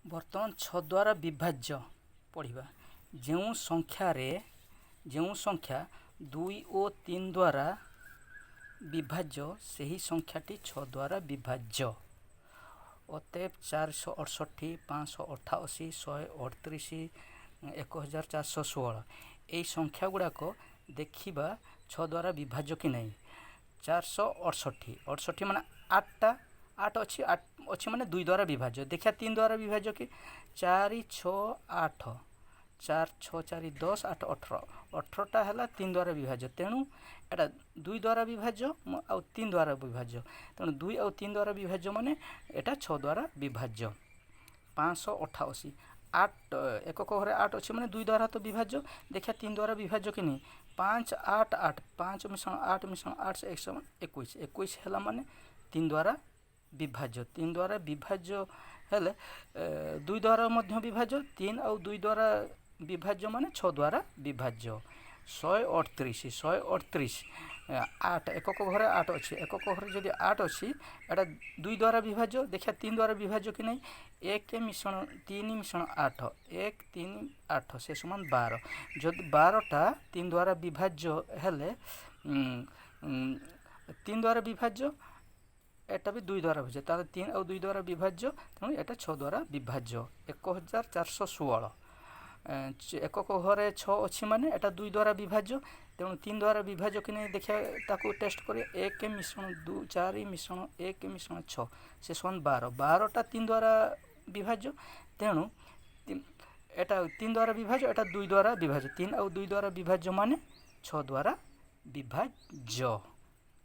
बर्तमान 6 द्वारा विभाज्य पढ़ा जो संख्या 2 और 3 द्वारा विभाज्य से संख्याटी 6 द्वारा विभाज्य। अतएव 468, 588, 138, 1416 यही संख्या गुड़ाक देखा 6 द्वारा विभाज्य कि नहीं। 468 माने 8 अच्छी माने 2 द्वारा विभाज्य। देखिए 3 द्वारा विभाज्य कि 4 6 8 4 6 4 10 8 18 18टा है 3 द्वारा विभाज्य। तेणु एटा 2 द्वारा विभाज्य आउ 3 द्वारा विभाज्य। तेणु 2 और 3 द्वारा विभाज्य माने एटा 6 द्वारा विभाज्य। 588 8 एकक घरे 8 अच्छी माने 2 द्वारा तो विभाज्य। देखिए 3 द्वारा विभाज्य कि नहीं। 5 8 8 5 मिश्रण 8 मिश्रण 8 से 21 21 है माने 3 द्वारा विभाज्य। 3 द्वारा विभाज्य हेले 2 द्वारा मध्य विभाज्य। 3 और 2 द्वारा विभाज्य माने 6 द्वारा विभाज्य। 138 8 एकक घरे 8 अच्छी एकक घरे जदि 8 अच्छी एटा 2 द्वारा विभाज्य। देखिए 3 द्वारा विभाज्य कि नहीं। 1 मिश्रण 3 मिश्रण 8 1 3 8 से समान 12। जदि 12टा 3 द्वारा विभाज्य हेले 3 द्वारा विभाज्य एटा भी 2 द्वारा विभाज्य। ताले 3 और 2 द्वारा विभाज्य। तेणु एटा 6 द्वारा विभाज्य। 1416 एकक घरे 6 अच्छी माने एटा 2 द्वारा विभाज्य। तेणु 3 द्वारा विभाज्य कि नहीं देखिए ताको टेस्ट करिए। 1 मिश्रण 2 4 मिश्रण 1 मिश्रण 6 से समान 12। 12टा 3 द्वारा विभाज्य। तेणु एटा 3 द्वारा विभाज्य एटा 2 द्वारा विभाज्य। 3 और 2 द्वारा विभाज्य माने 6 द्वारा विभाज्य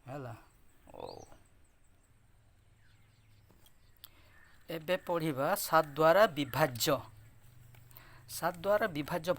हैला। एबे पढ़िबा 7 द्वारा विभाज्य। 7 द्वारा विभाज्य